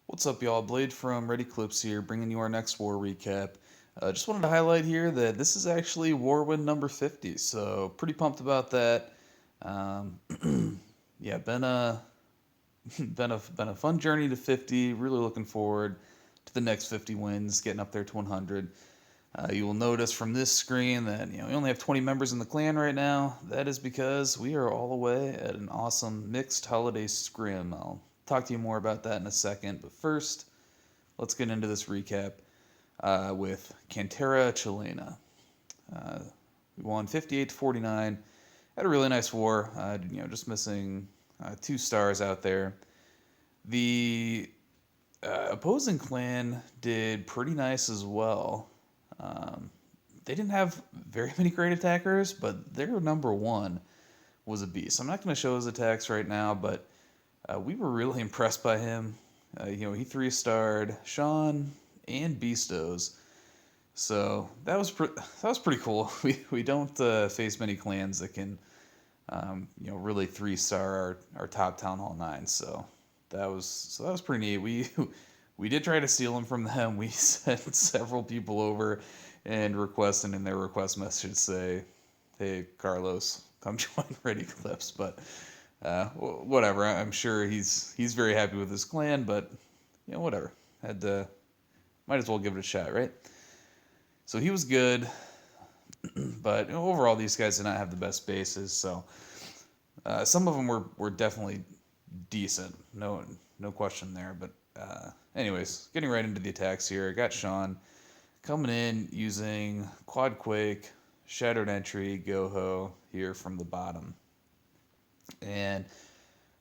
What's up, y'all? Blade from Ready Clips here, bringing you our next war recap. Just wanted to highlight here that this is actually war win number 50, so pretty pumped about that. Um, yeah, been a been a fun journey to 50. Really looking forward to the next 50 wins, getting up there to 100. You will notice from this screen that we only have 20 members in the clan right now. That is because we are all away at an awesome mixed holiday scrim. I'll talk to you more about that in a second, but first, let's get into this recap with Cantera Chilena. Uh, we won 58 to 49. Had a really nice war. Just missing 2 stars out there. The opposing clan did pretty nice as well. Um, they didn't have very many great attackers, but their number one was a beast. I'm not going to show his attacks right now, but we were really impressed by him. He 3-starred Sean and Beastos, so that was pretty cool. We don't face many clans that can really 3-star our top town hall 9. So that was pretty neat. We did try to steal him from them. We sent several people over and requested in their request message say, "Hey Carlos, come join Ready Clips," but whatever. I'm sure he's very happy with his clan, but whatever. Had to Might as well give it a shot, right? So he was good, but overall these guys did not have the best bases. So some of them were definitely decent, no question there. But anyways, getting right into the attacks here. I got Sean coming in using Quad Quake, Shadowed Entry, Goho here from the bottom, and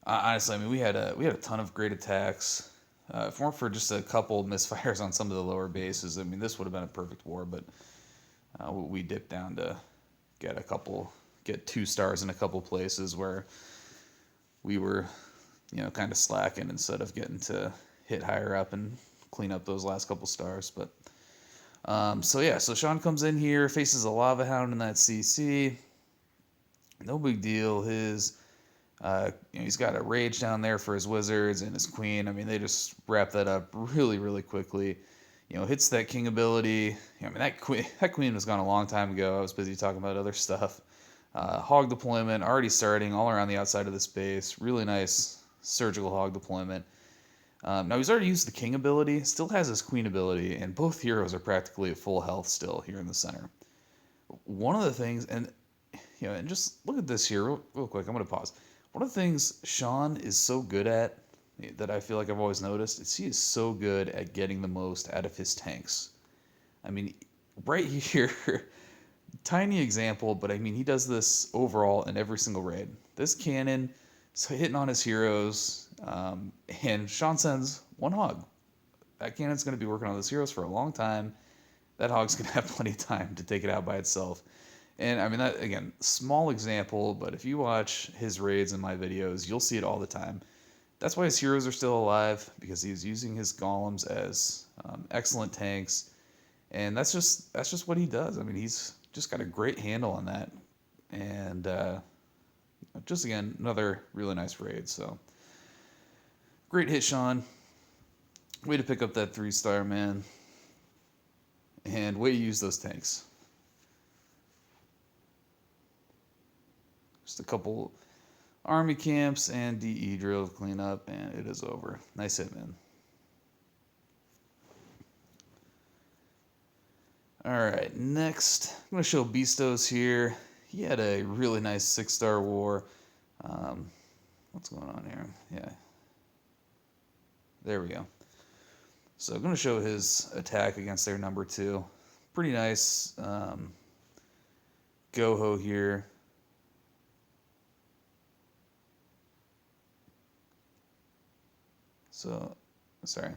honestly, I mean, we had a ton of great attacks. If it weren't for just a couple misfires on some of the lower bases, I mean, this would have been a perfect war. But we dipped down to get 2 stars in a couple places where we were, kind of slacking instead of getting to hit higher up and clean up those last couple stars. But so Sean comes in here, faces a Lava Hound in that CC. No big deal. He's got a rage down there for his wizards and his queen. I mean, they just wrap that up really, really quickly. Hits that king ability. I mean, that queen was gone a long time ago. I was busy talking about other stuff. Hog deployment already starting all around the outside of the space. Really nice surgical hog deployment. Now he's already used the king ability. Still has his queen ability, and both heroes are practically at full health still here in the center. One of the things, and just look at this here real quick. I'm gonna pause. One of the things Sean is so good at, that I feel like I've always noticed, is he is so good at getting the most out of his tanks. I mean, right here, tiny example, but I mean, he does this overall in every single raid. This cannon is hitting on his heroes, and Sean sends one hog. That cannon's going to be working on those heroes for a long time. That hog's going to have plenty of time to take it out by itself. And I mean, that again, small example, but if you watch his raids in my videos, you'll see it all the time. That's why his heroes are still alive, because he's using his golems as excellent tanks, and that's just what he does. I mean, he's just got a great handle on that, and just again another really nice raid. So great hit, Sean. Way to pick up that 3-star, man, and way to use those tanks. Just a couple army camps and DE drill cleanup, and it is over. Nice hit, man. Alright, next, I'm going to show Beastos here. He had a really nice 6-star war. What's going on here? Yeah. There we go. So I'm going to show his attack against their number 2. Pretty nice Goho here. So, sorry.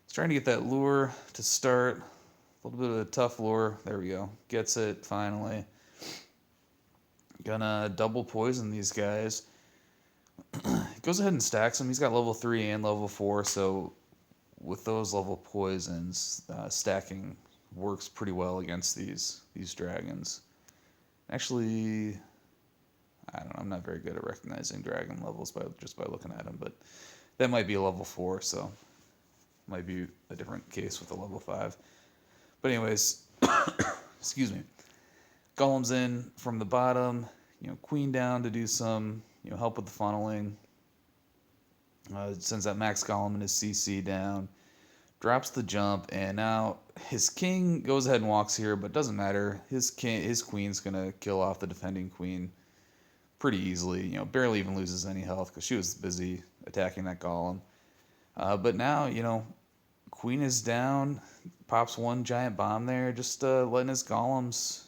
He's trying to get that lure to start. A little bit of a tough lure. There we go. Gets it, finally. Gonna double poison these guys. Goes ahead and stacks them. He's got level 3 and level 4, so with those level poisons, stacking works pretty well against these dragons. Actually, I don't know. I'm not very good at recognizing dragon levels just by looking at them, but that might be a level 4, so Might be a different case with a level 5. But anyways, excuse me. Golem's in from the bottom, queen down to do some, help with the funneling. Sends that max golem and his CC down, drops the jump, and now his king goes ahead and walks here, but doesn't matter. His queen's gonna kill off the defending queen pretty easily. Barely even loses any health because she was busy attacking that golem. But now, queen is down, pops one giant bomb there, just letting his golems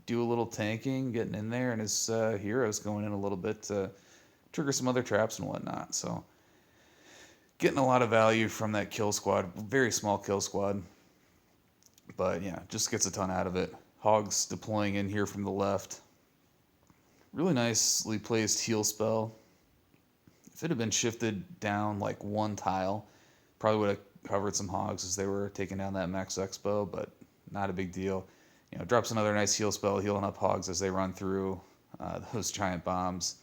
do a little tanking, getting in there, and his heroes going in a little bit to trigger some other traps and whatnot. So getting a lot of value from that kill squad, very small kill squad, but yeah, just gets a ton out of it. Hogs deploying in here from the left. Really nicely placed heal spell. If it had been shifted down like one tile, probably would have covered some hogs as they were taking down that max expo, but not a big deal. Drops another nice heal spell, healing up hogs as they run through those giant bombs.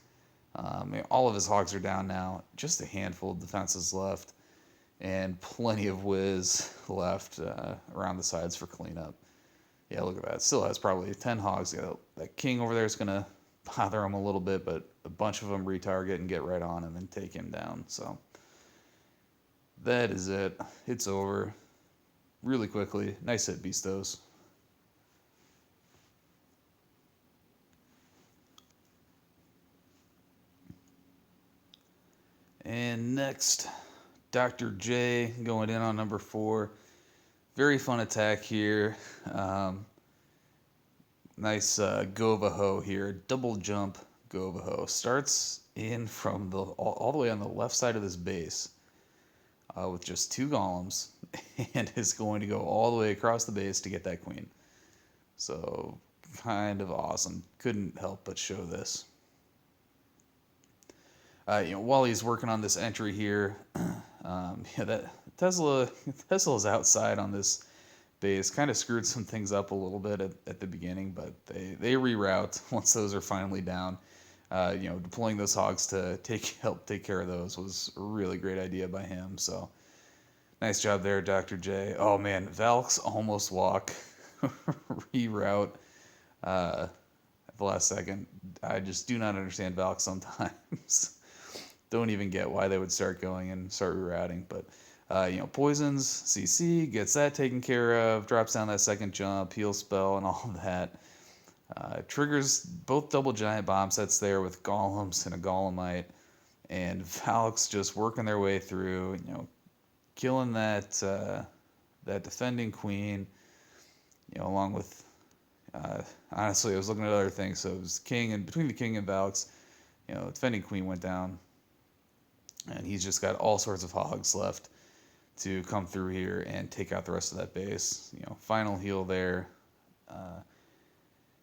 All of his hogs are down now. Just a handful of defenses left, and plenty of whiz left around the sides for cleanup. Yeah, look at that. Still has probably 10 hogs. Yeah, that king over there is going to bother him a little bit, but a bunch of them retarget and get right on him and take him down. So that is it. It's over really quickly. Nice hit, Beastos. And next, Dr. J going in on number 4. Very fun attack here. Nice Govaho here. Double jump Govaho. Starts in from all the way on the left side of this base with just 2 golems and is going to go all the way across the base to get that queen. So kind of awesome. Couldn't help but show this. While he's working on this entry here, that Tesla's outside on this base. Kind of screwed some things up a little bit at the beginning, but they reroute once those are finally down. Deploying those hogs to help take care of those was a really great idea by him. So nice job there, Dr. J. Oh man, Valks almost walk reroute at the last second. I just do not understand Valks sometimes. Don't even get why they would start going and start rerouting, but poisons CC, gets that taken care of, drops down that second jump, heal spell, and all of that. Triggers both double giant bomb sets there with golems and a golemite, and Valks just working their way through, killing that defending queen, along with honestly, I was looking at other things, so it was king, and between the king and Valks, defending queen went down. And he's just got all sorts of hogs left to come through here and take out the rest of that base. Final heal there.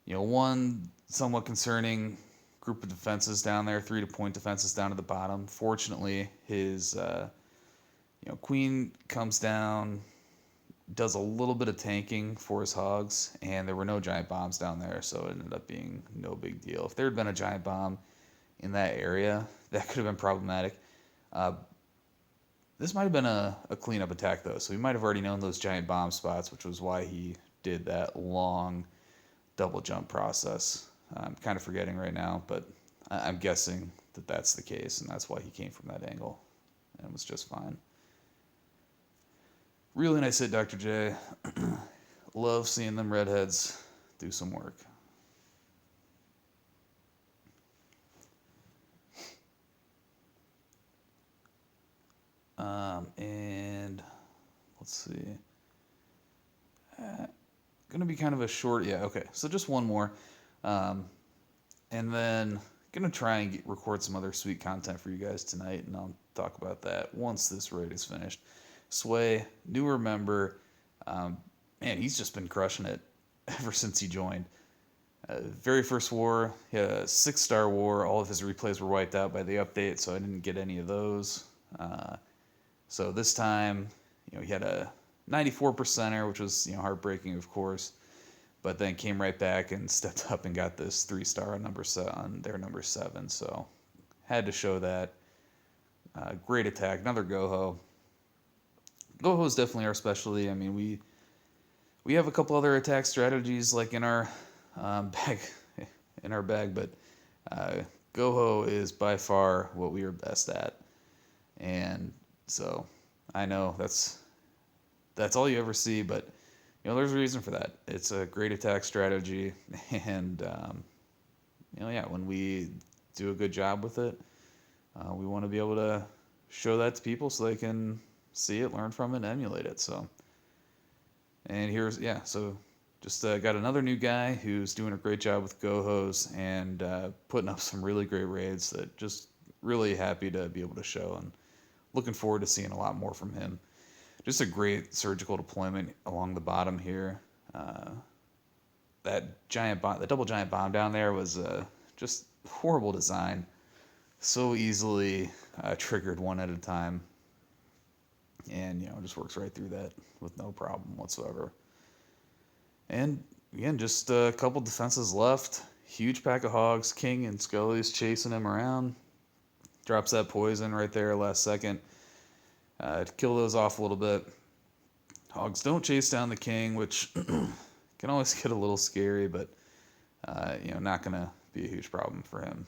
One somewhat concerning group of defenses down there, 3-point defenses down to the bottom. Fortunately, his queen comes down, does a little bit of tanking for his hogs, and there were no giant bombs down there, so it ended up being no big deal. If there had been a giant bomb in that area, that could have been problematic. This might have been a cleanup attack, though, so he might have already known those giant bomb spots, which was why he did that long double jump process. I'm kind of forgetting right now, but I'm guessing that that's the case, and that's why he came from that angle, and it was just fine. Really nice hit, Dr. J. Love seeing them redheads do some work. And let's see. Gonna be kind of a short, yeah, okay. So just one more. And then gonna try and record some other sweet content for you guys tonight, and I'll talk about that once this raid is finished. Sway, newer member, man, he's just been crushing it ever since he joined. Very first war, he had a 6-star war. All of his replays were wiped out by the update, so I didn't get any of those. So this time, he had a 94%er, which was heartbreaking, of course, but then came right back and stepped up and got this 3-star on their number 7. So had to show that. Great attack, another Goho. Go-Ho is definitely our specialty. I mean, we have a couple other attack strategies like in our bag, but uh, Go-Ho is by far what we are best at, and so I know that's all you ever see, but there's a reason for that. It's a great attack strategy, and yeah, when we do a good job with it, we want to be able to show that to people so they can see it, learn from it, and emulate it. So, and here's yeah, so just got another new guy who's doing a great job with Go-Hos and putting up some really great raids that just really happy to be able to show and looking forward to seeing a lot more from him. Just a great surgical deployment along the bottom here. Uh, that double giant bomb down there was just horrible design. So easily triggered one at a time, and just works right through that with no problem whatsoever. And again, just a couple defenses left. Huge pack of hogs. King and Scully's chasing him around. Drops that poison right there last second to kill those off a little bit. Hogs don't chase down the king, which can always get a little scary, but not gonna be a huge problem for him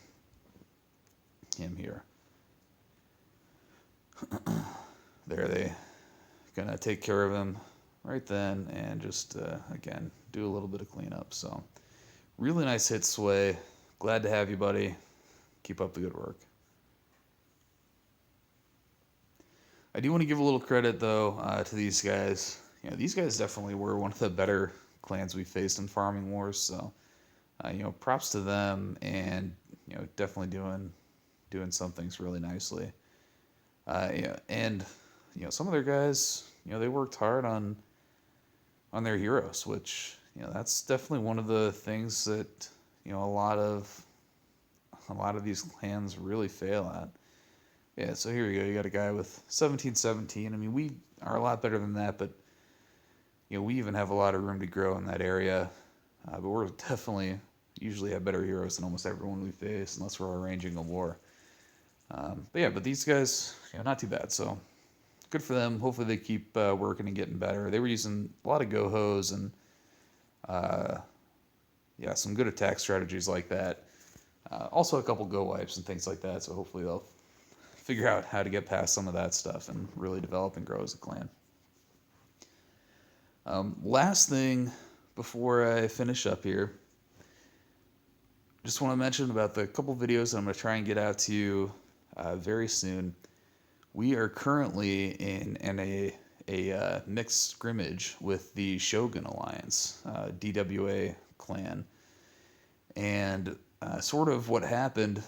here. There, they gonna take care of him right then, and just again do a little bit of cleanup. So really nice hit, Sway. Glad to have you, buddy. Keep up the good work. I do want to give a little credit though to these guys. These guys definitely were one of the better clans we faced in Farming Wars. So props to them, and definitely doing some things really nicely. And some of their guys, they worked hard on their heroes, which that's definitely one of the things that a lot of these clans really fail at. Yeah, so here we go. You got a guy with 1717. I mean, we are a lot better than that, but we even have a lot of room to grow in that area. But we're definitely usually have better heroes than almost everyone we face, unless we're arranging a war. But these guys, not too bad. So good for them. Hopefully they keep working and getting better. They were using a lot of Go-Hos and some good attack strategies like that. Also a couple Go wipes and things like that. So hopefully they'll figure out how to get past some of that stuff and really develop and grow as a clan. Last thing before I finish up here, just want to mention about the couple videos that I'm going to try and get out to you very soon. We are currently in a mixed scrimmage with the Shogun Alliance, DWA clan, and sort of what happened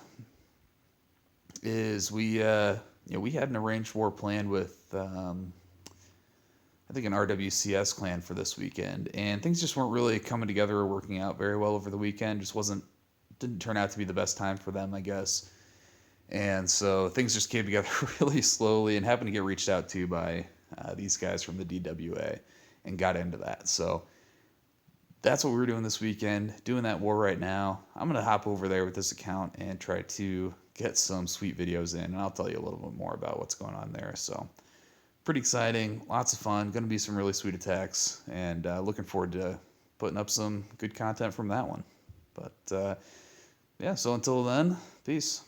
is we had an arranged war planned with I think an RWCS clan for this weekend, and things just weren't really coming together or working out very well over the weekend. Just didn't turn out to be the best time for them, I guess. And so things just came together really slowly, and happened to get reached out to by these guys from the DWA and got into that. So that's what we're doing this weekend, doing that war right now. I'm going to hop over there with this account and try to get some sweet videos in, and I'll tell you a little bit more about what's going on there. So pretty exciting, lots of fun, going to be some really sweet attacks, and looking forward to putting up some good content from that one. But so until then, peace.